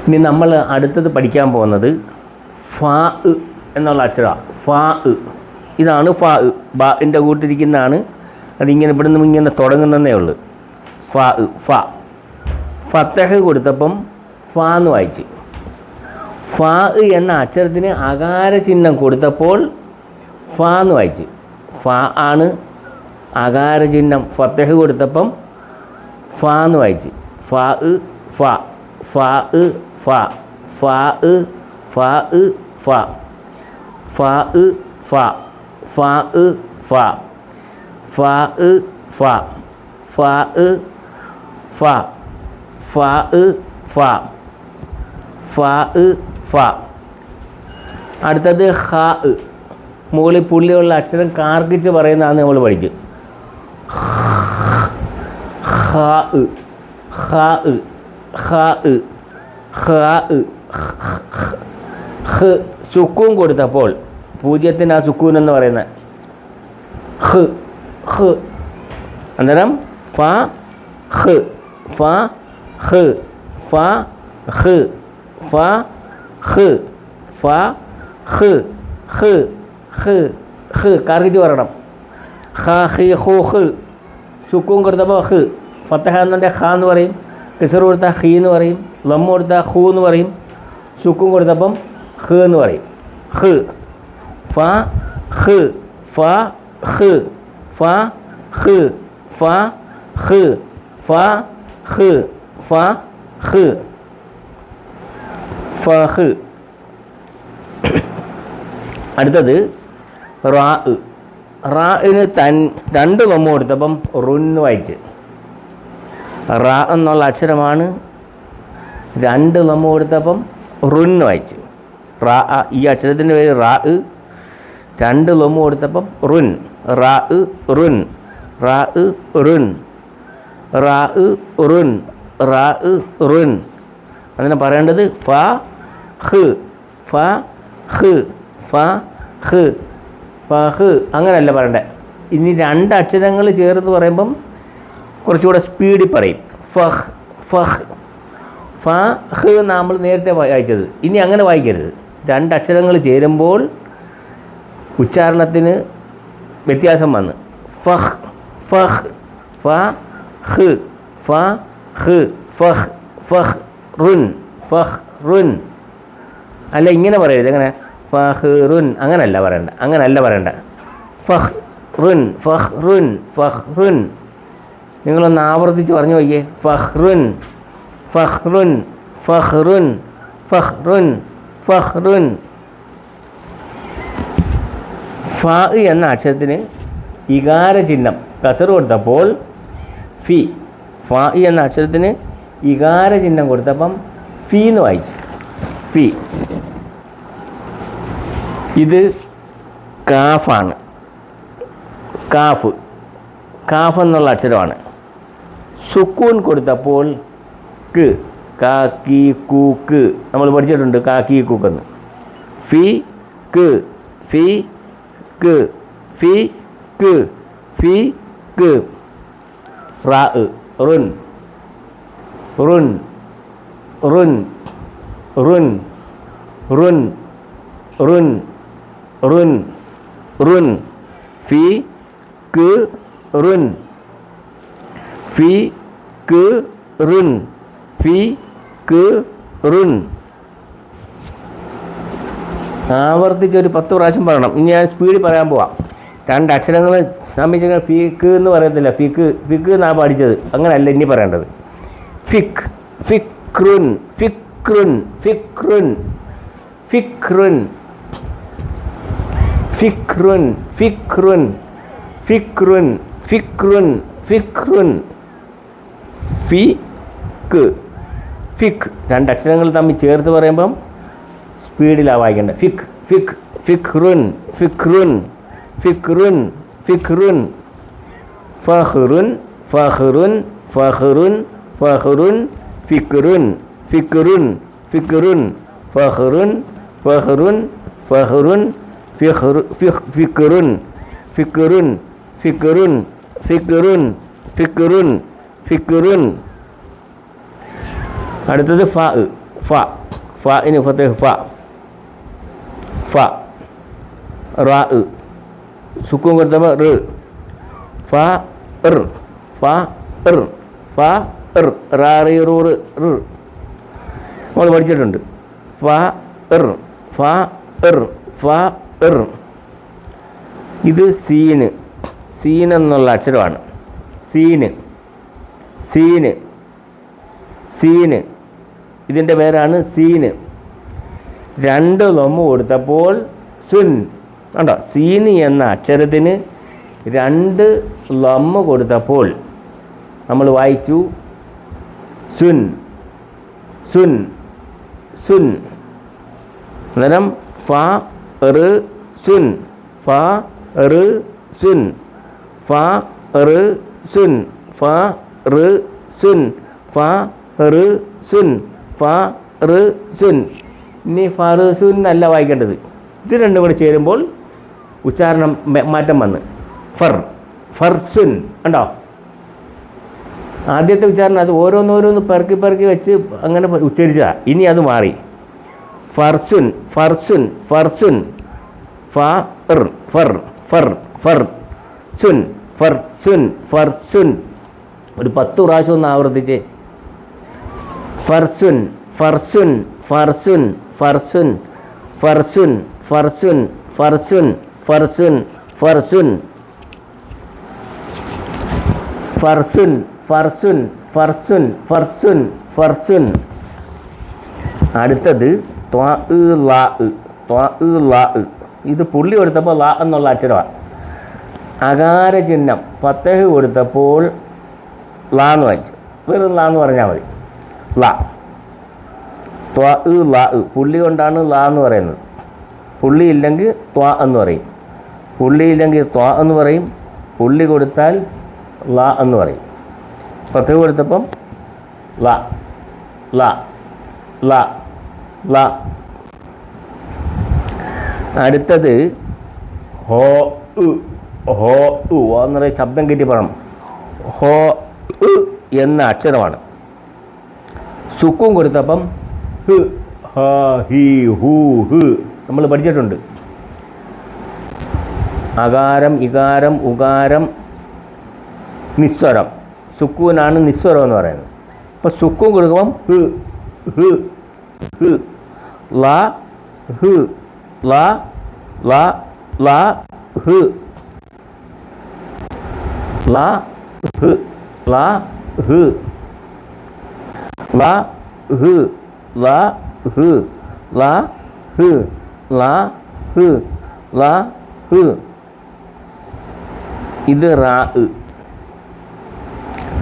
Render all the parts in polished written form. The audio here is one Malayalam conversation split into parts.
ഇനി നമ്മൾ അടുത്തത് പഠിക്കാൻ പോകുന്നത് ഫാ എന്നുള്ള അക്ഷരമാണ്. ഫാ ഇതാണ് ഫാ. ബാൻ്റെ കൂട്ടിരിക്കുന്നതാണ്. അതിങ്ങനെ ഇവിടുന്ന് ഇങ്ങനെ തുടങ്ങുന്നതേ ഉള്ളൂ. ഫാ ഫ ഫത്തഹ് കൊടുത്തപ്പം ഫാ എന്ന് വായിച്ച്. ഫാ എന്ന അക്ഷരത്തിന് അകാര ചിഹ്നം കൊടുത്തപ്പോൾ ഫാ എന്ന് വായിച്ച്. ഫാ ആണ് അകാര ചിഹ്നം. ഫത്തഹ് കൊടുത്തപ്പം ഫാ എന്ന് വായിച്ച്. ഫാ ഫ ഫാ ഫ ഫാ ഫാ ഫ ഫാ ഫ ഫാ ഫ ഫാ ഫ ഫാ ഫ ഫാ ഫ ഫാ ഫ. അടുത്തത് ഹ. മുകളിൽ പുള്ളിയുള്ള അക്ഷരം കാർക്കിച്ച് പറയുന്നതാണ് നമ്മൾ പഠിച്ചു. ഹ ഹ ഹ ഹ ഹ്. സുക്കൂൻ കൊടുത്തപ്പോൾ പൂജ്യത്തിന് ആ സുക്കൂൻ എന്ന് പറയുന്ന ഹ് ഹ്. അന്നേരം ഫ ഹ് ഫ ഹ് ഫ ഹ് ഫ ഹ് ഫ ഹ് ഹ് ഹ് ഹ്. കാർക്കിച്ച് പറയണം. ഹ ഹി ഹു ഹ്. സുക്കൂൻ കൊടുത്തപ്പോൾ ഹ്. ഫത്തഹ എന്നുണ്ടെങ്കിൽ ഹ എന്ന് പറയും. കിസർ കൊടുത്താൽ ഹി എന്ന് പറയും. ലമ്മ് കൊടുത്താൽ ഹു എന്ന് പറയും. സുക്കൂൻ കൊടുത്തപ്പം ഹ് എന്ന് പറയും. ഹ് ഫ ഹ് ഫ ഹ് ഫ ഹ് ഫ ഹ് ഫ ഹ് ഫ ഹ് ഫ ഹ്. അടുത്തത് റാ. റാന് രണ്ട് ലമ്മ് കൊടുത്തപ്പം റുന്ന് വായിച്ച്. റാ എന്നുള്ള അക്ഷരമാണ്. രണ്ട് ലമ്മ് കൊടുത്തപ്പം റുന്ന് വായിച്ച്. റാ. ഈ അക്ഷരത്തിൻ്റെ പേര് റാ. രണ്ട് ലമ്മ് കൊടുത്തപ്പം റുൻ. റാ റുൻ റാ റുൻ റാ റുൻ റാ റുൻ. അതിനെ പറയേണ്ടത് ഫ ഹ് ഫ ഹ് ഫ ഹ് ഫ ഹ്. അങ്ങനെയല്ല പറയണ്ടേ. ഇനി രണ്ട് അക്ഷരങ്ങൾ ചേർത്ത് പറയുമ്പം കുറച്ചുകൂടെ സ്പീഡിൽ പറയും. ഫഹ് ഫഹ് ഫ ഹ് നമ്മൾ നേരത്തെ വായിച്ചത്. ഇനി അങ്ങനെ വായിക്കരുത്. രണ്ട് അക്ഷരങ്ങൾ ചേരുമ്പോൾ ഉച്ചാരണത്തിന് വ്യത്യാസം വന്ന് ഫഹ് ഫഹ് ഫ ഹ് ഫ ഹ് ഫഹ് ഫഹ് റുൻ ഫഹ് റുൻ. അല്ല ഇങ്ങനെ പറയരുത്. എങ്ങനെ ഫഹ് റുൻ. അങ്ങനല്ല പറയണ്ട. അങ്ങനല്ല പറയണ്ട. ഫഹ് റുൻ ഫഹ് റുൻ ഫഹ് റുൻ. നിങ്ങളൊന്ന് ആവർത്തിച്ച് പറഞ്ഞു നോക്കിയേ. ഫഹ്റുൻ ഫഹ്റുൻ ഫഹ്റുൻ ഫഹ്റുൻ ഫഹ്റുൻ. ഫ എന്ന അക്ഷരത്തിന് ഇകാര ചിഹ്നം കസർ കൊടുത്തപ്പോൾ ഫി. ഫ എന്ന അക്ഷരത്തിന് ഇകാര ചിഹ്നം കൊടുത്തപ്പം ഫി എന്ന് വായിച്ചു. ഫി. ഇത് കാഫാണ്. കാഫ്. കാഫ് എന്നുള്ള അക്ഷരമാണ്. സുക്കൂൻ കൊടുത്തപ്പോൾ ക്ക്. കാ കീ കൂക്ക് നമ്മൾ പഠിച്ചിട്ടുണ്ട്. കാ കീ കൂക്കെന്ന്. ഫി ക്ക് ഫി ക്ക് ഫി ക്ക് ഫി ക്ക്. റാ റുൻ റുൻ റുൻ റുൻ റുൻ റുൻ റുൻ റുൻ. ഫി ക്ക് റുൻ ഫി ക്ക് റുൻ ഫി ക്ക് റുൻ. ആവർത്തിച്ചൊരു 10 പ്രാവശ്യം പറയണം. ഇനി ഞാൻ സ്പീഡിൽ പറയാൻ പോവാം. രണ്ട് അക്ഷരങ്ങൾ സംബന്ധിച്ച് ഫിക്ക് എന്ന് പറയത്തില്ല. ഫിക്ക് ഫിക്ക് എന്നാണ് പഠിച്ചത്. അങ്ങനെയല്ല ഇനി പറയേണ്ടത്. ഫിക് ഫിക്രുൻ ഫിക്രുൻ ഫിക്രുൻ ഫിക്രുൻ ഫിക്രുൻ ഫിക്രുൻ ഫിക്രുൻ ഫിക്രുൻ ഫിക്രുൻ. ഫിക്ക് ഫിക്. രണ്ട് അക്ഷരങ്ങൾ തമ്മിൽ ചേർത്ത് പറയുമ്പം സ്പീഡിലാണ് വായിക്കേണ്ടത്. ഫിക് ഫിക് ഫിക്രുൻ ഫിക്രുൻ ഫിക്രുൻ ഫിക്രുൻ. ഫഹ്റുൻ ഫഹ്റുൻ ഫഹ്റുൻ ഫഹ്റുൻ ഫിക്രുൻ ഫിക്രുൻ ഫിക്രുൻ ഫഹ്റുൻ ഫഹ്റുൻ ഫഹ്റുൻ ഫിക്രുൻ ഫിക്രുൻ ഫിക്രുൻ ഫിക്രുൻ ഫിക്രുൻ ഫിക്രുൻ. അടുത്തത് ഫ. ini fathah fa ra sukun pertama r fa ra ri ru r നമ്മൾ പഠിച്ചിട്ടുണ്ട് ഇത് സീന് എന്നുള്ള അക്ഷരമാണ്. സീന് ഇതിൻ്റെ പേരാണ് സീന്. 2 ലൊമ്മ കൊടുത്തപ്പോൾ സുൻ. കണ്ടോ, സീന് എന്ന അക്ഷരത്തിന് 2 ലൊമ്മ കൊടുത്തപ്പോൾ നമ്മൾ വായിച്ചു സുൻ. അന്നേരം ഫ റ് സുൻ ഇനി ഫറുസുൻ അല്ല വായിക്കേണ്ടത്. ഇത് രണ്ടും കൂടി ചേരുമ്പോൾ ഉച്ചാരണം മാറ്റം വന്ന് ഫർസുൻ. ഉണ്ടോ, ആദ്യത്തെ ഉച്ചാരണം അത് ഓരോന്നോരോന്ന് പെറുക്കി വെച്ച് അങ്ങനെ ഉച്ചരിച്ചാ. ഇനി അത് മാറി ഫർസുൻ ഫർസുൻ ഒരു 10 പ്രാവശ്യം ഒന്ന് ആവർത്തിച്ച് ഫർസുൻ അടുത്തത് ഇത് പുള്ളി കൊടുത്തപ്പോൾ ല എന്നുള്ള അക്ഷരമാണ്. അകാര ചിഹ്നം ഫത്തഹ് കൊടുത്തപ്പോൾ ല എന്ന് വായിച്ചു. വെറും ല എന്ന് പറഞ്ഞാൽ മതി. പുള്ളി കൊണ്ടാണ് ല എന്ന് പറയുന്നത്. പുള്ളി ഇല്ലെങ്കിൽ ത്വ എന്ന് പറയും. പുള്ളി ഇല്ലെങ്കിൽ ത്വ എന്ന് പറയും. പുള്ളി കൊടുത്താൽ ല എന്ന് പറയും. ഫത്തഹ് കൊടുത്തപ്പം ല. അടുത്തത് ഹോ എന്ന് പറയുന്ന ശബ്ദം കിട്ടി പറയണം. ഹോ എന്ന അക്ഷരമാണ്. സുക്കൂൻ കൊടുത്തപ്പം ഹ് ഹ ഹി ഹു ഹ് നമ്മൾ പഠിച്ചിട്ടുണ്ട്. അകാരം ഇകാരം ഉകാരം നിസ്വരം. സുക്കൂനാണ് നിസ്വരം എന്ന് പറയുന്നത്. അപ്പോൾ സുക്കൂൻ കൊടുക്കുമ്പം ഹ് ഹ് ഹ് ല ഹ് ല ല ല ഹ് ല ഹ് ല ഹ് ല ഹ് ല ഹ് ല ഹ് ല ഹ് ല ഹ്. ഇത്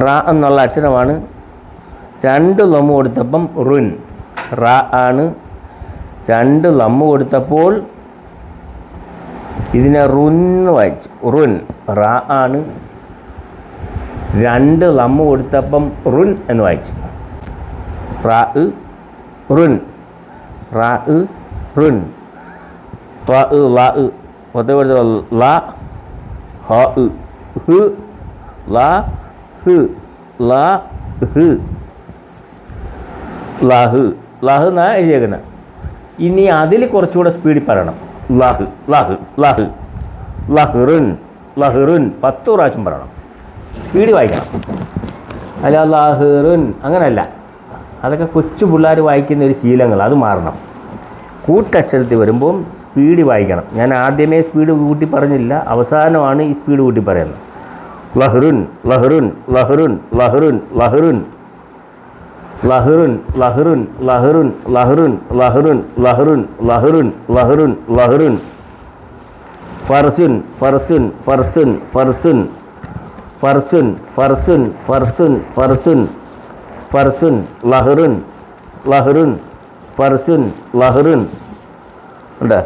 റാ എന്നുള്ള അക്ഷരമാണ്. 2 ലമ്മ് കൊടുത്തപ്പം റുൻ. റാ ആണ്. 2 ലമ്മ് കൊടുത്തപ്പോൾ ഇതിനെ റുന്ന് വായിച്ചു. റുൻ റാ ആണ്. 2 ലമ്മ് കൊടുത്തപ്പം റുൻ എന്ന് വായിച്ചു. റാ റുൻ റാ റുൻ ത്വ ല പത്ത് കൊടുത്ത ല ഹ ഹ് ല ഹ് ല ഹ് ലഹ് എന്നാണ് എഴുതിയേക്കുന്നത്. ഇനി അതിൽ കുറച്ചുകൂടെ സ്പീഡിൽ പറയണം. ലഹ് ലഹ് ലഹ് ലഹ്റുൻ 10 പ്രാവശ്യം പറയണം. സ്പീഡ് വായിക്കണം. അല്ല ലഹ്റുൻ അങ്ങനെയല്ല. അതൊക്കെ കൊച്ചു പിള്ളേർ വായിക്കുന്ന ഒരു ശീലങ്ങൾ, അത് മാറണം. കൂട്ടക്ഷരത്തിൽ വരുമ്പം സ്പീഡ് വായിക്കണം. ഞാൻ ആദ്യമേ സ്പീഡ് കൂട്ടി പറഞ്ഞില്ല, അവസാനമാണ് ഈ സ്പീഡ് കൂട്ടി പറയുന്നത്. ലഹ്റുൻ ലഹ്റുൻ ലഹ്റുൻ ലഹ്റുൻ ലഹ്റുൻ ലഹ്റുൻ ലഹ്റുൻ ലഹ്റുൻ ലഹ്റുൻ ലഹ്റുൻ ലഹ്റുൻ ലഹ്റുൻ ലഹ്റുൻ ലഹ്റുൻ ഫർസുൻ ഫർസുൻ ഫർസുൻ ഫർസുൻ ഫർസുൻ ഫർസുൻ ഫർസുൻ ഫർസുൻ ഫർസുൻ ലഹ്റുൻ ലഹ്റുൻ ഫർസുൻ ലഹ്റുൻ ഉണ്ട്.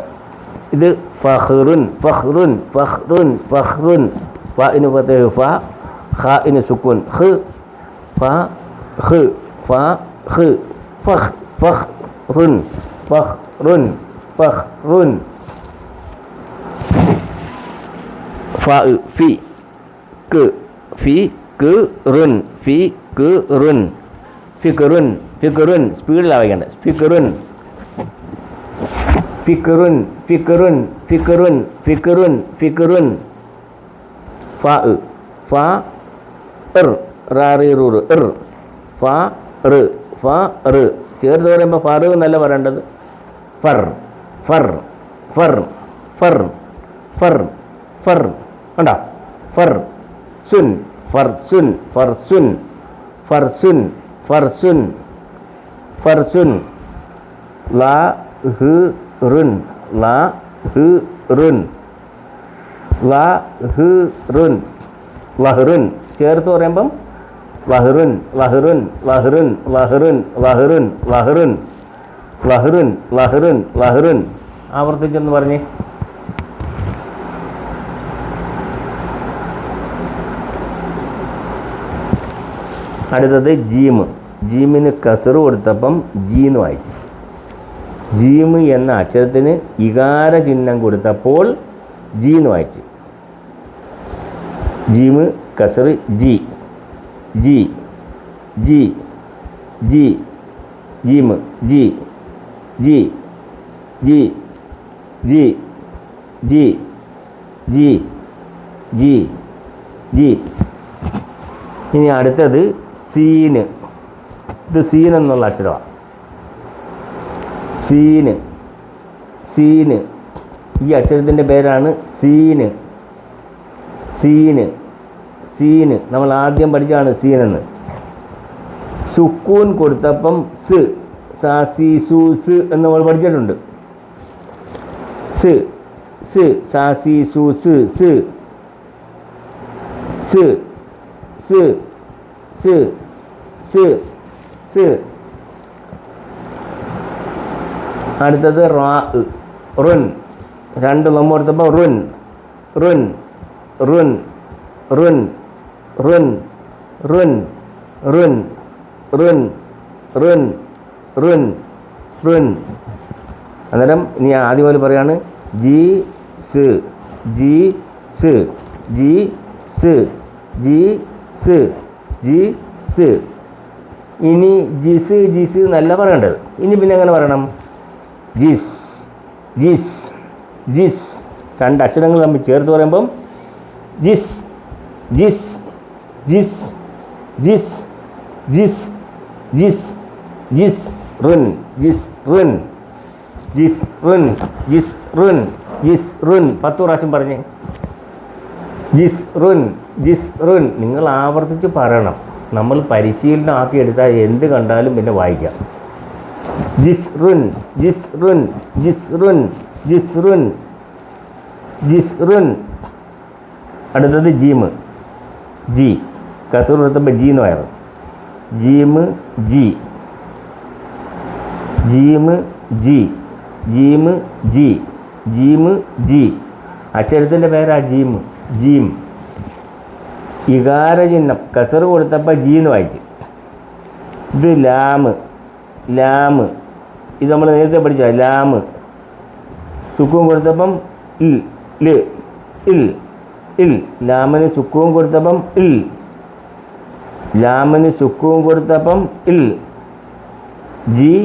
ഇത് ഫഹ്റുൻ ഫഹ്റുൻ ഫഹ്റുൻ ഫഹ്റുൻ. ഫ ഇന് ഫത്തഹ് ഫ, ഖ ഇന് സുക്കൂൻ ഖ്, ഫ ഖ് ഫ ഖ് ഫഹ് ഫഹ്റുൻ ഫഹ്റുൻ ഫഹ്റുൻ. ഫ ഫി ക് ഫി ക് റുൻ ഫി ക് റുൻ ഫിക്റുൻ ഫിക്റുൻ സ്പീഡിലാണ് വായിക്കേണ്ടത്. ഫിക്റുൻ ഫിക്റുൻ ഫിക്റുൻ ഫിക്റുൻ ഫിക്റുൻ ഫിക്റുൻ. ഫ ഫ ഇർ റാറിറൂർ ഇർ ഫ റ് ഫ റ് ചേർത്ത് പറയുമ്പോൾ ഫർ എന്നല്ല പറയേണ്ടത്. Fir fir fir fir fir fir കണ്ടോ. ഫർ സുൻ ഫർസുൻ ഫർസുൻ ഫർസുൻ ഫർസുൻ ഫർസുൻ. ലാ ഹ് റുൻ ലാ ഹ് റുൻ ലാ ഹ് റുൻ ലഹ്റുൻ ചേർത്ത് പറയുമ്പം ലഹ്റുൻ ലഹ്റുൻ ലഹ്റുൻ ലഹ്റുൻ ലഹ്റുൻ ലഹ്റുൻ ലഹ്റുൻ ലഹ്റുൻ ലഹ്റുൻ. ആവർത്തിച്ചെന്ന് പറഞ്ഞേ. അടുത്തത് ജീമ്. ജീമിന് കസറ് കൊടുത്തപ്പം ജീന്ന് വായിച്ചു. ജീമ് എന്ന അക്ഷരത്തിന് ഇകാര ചിഹ്നം കൊടുത്തപ്പോൾ ജീന്ന് വായിച്ചു. ജീമ് കസറ് ജി ജി ജി ജി ജീമ് ജി ജി ജി ജി ജി ജി ജി ജി. ഇനി അടുത്തത് സീന്. ഇത് സീൻ എന്നുള്ള അക്ഷരമാണ്. സീന് സീന് ഈ അക്ഷരത്തിൻ്റെ പേരാണ് സീന്. സീന് സീന് നമ്മൾ ആദ്യം പഠിച്ചാണ് സീനെന്ന്. സുക്കൂൻ കൊടുത്തപ്പം സ് സാ സി സു സ് എന്ന് നമ്മൾ പഠിച്ചിട്ടുണ്ട്. സ് സ് സാ സി സു സ് സ് സ് സ് സ് സ് സ്. അടുത്തത് റാ റുൻ. രണ്ട് നമ്മ കൊടുത്തപ്പോൾ റുൻ റുൻ റുൻ റുൻ റുൻ റുൻ റുൻ റുൻ റുൻ റുൻ റുൻ. അന്നേരം ഇനി ആദ്യം പോലെ പറയാണ് G S G S G S G S G S. ഇനി ജിസ് ജിസ് എന്നല്ല പറയേണ്ടത്. ഇനി പിന്നെ എങ്ങനെ പറയണം? ജിസ് ജിസ് ജിസ്. രണ്ട് അക്ഷരങ്ങൾ തമ്മിൽ ചേർത്ത് പറയുമ്പം ജിസ് ജിസ് ജിസ് ജിസ് ജിസ് ജിസ് ജിസ് റുൻ ജിസ് റുൻ ജിസ് റുൻ ജിസ് റുൻ ജിസ് റുൻ. 10 പ്രാവശ്യം പറഞ്ഞേ. ജിസ് റുൻ ജിസ് റുൻ. നിങ്ങൾ ആവർത്തിച്ച് പറയണം. നമ്മൾ പരിശീലനം ആക്കിയെടുത്താൽ എന്ത് കണ്ടാലും പിന്നെ വായിക്കാം. ജിസ് റുൻ ജിസ് റുൻ ജിസ് റുൻ ജിസ് റുൻ ജിസ് റുൻ. അടുത്തത് ജീമ് ജി. കസൂർ എടുത്തപ്പോൾ ജി എന്ന് പറയണം. ജീമ് ജി ജീമ് ജി ജീമ് ജി ജീമ് ജി. അക്ഷരത്തിൻ്റെ പേരാ ജീമ് ജീം. ഇകാര ചിഹ്നം കസറ് കൊടുത്തപ്പോൾ ജി എന്ന് വായിച്ചു. ഇത് ലാമ് ലാമ്. ഇത് നമ്മൾ നേരത്തെ പഠിച്ച ലാമ്. സുക്കൂൻ കൊടുത്തപ്പം ഇൽ ല് ഇൽ ഇൽ. ലാമിന് സുക്കൂൻ കൊടുത്തപ്പം ഇൽ. ലാമിന് സുക്കൂൻ കൊടുത്തപ്പം ഇൽ. ജി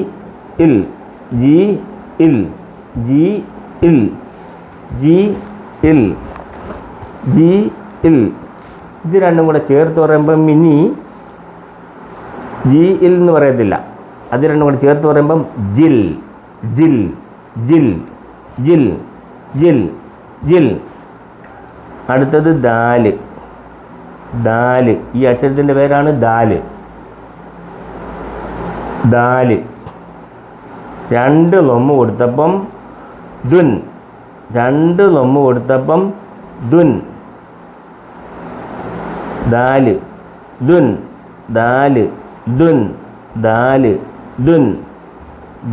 ഇൽ ജി ഇൽ ജി ഇൽ ജി ഇൽ ജി ഇൽ. ഇത് രണ്ടും കൂടെ ചേർത്ത് പറയുമ്പം ഇനി ജി ഇൽ എന്ന് പറയത്തില്ല. അത് രണ്ടും കൂടെ ചേർത്ത് പറയുമ്പം ജിൽ ജിൽ ജിൽ ജിൽ ജിൽ ജിൽ. അടുത്തത് ദാല് ദാല്. ഈ അക്ഷരത്തിൻ്റെ പേരാണ് ദാല് ദാല്. രണ്ട് ലൊമ്മ കൊടുത്തപ്പം ദുൻ. രണ്ട് ലൊമ്മ കൊടുത്തപ്പം ദുൻ. ദാല് ദുൻ ദാല് ദുൻ ദാല് ദുൻ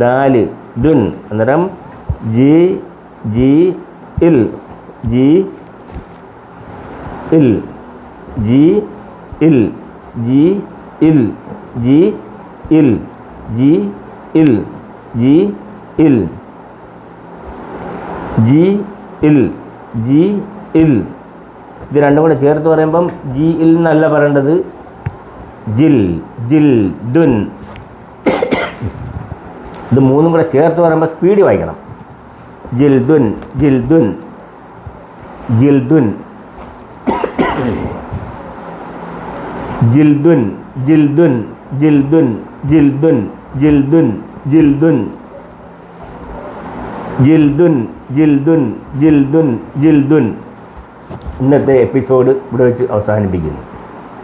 ദാല് ദുൻ. അന്നേരം ജി ജി ഇൽ ജി ഇൽ ജി ഇൽ ജി ഇൽ ജി ഇൽ ജി ഇൽ ജി ഇൽ ജി ഇൽ ജി ഇൽ. ഇത് രണ്ടും കൂടെ ചേർത്ത് പറയുമ്പം ജി ഇൽ എന്നല്ല പറയേണ്ടത്. ജിൽ ജിൽ ദുൻ. ഇത് മൂന്നും കൂടെ ചേർത്ത് പറയുമ്പോൾ സ്പീഡ് വായിക്കണം. ജിൽ ദുൻ ജിൽ ദുൻ ജിൽ ദുൻ ജിൽ ദുൻ ജിൽ ദുൻ ജിൽ ദുൻ ജിൽ ദുൻ ജിൽ ദുൻ ജിൽ ദുൻ ജിൽ ദുൻ ജിൽ ദുൻ ജിൽ ദുൻ ജിൽ ദുൻ. ഇന്നത്തെ എപ്പിസോഡ് ഇവിടെ വെച്ച് അവസാനിപ്പിക്കുന്നു.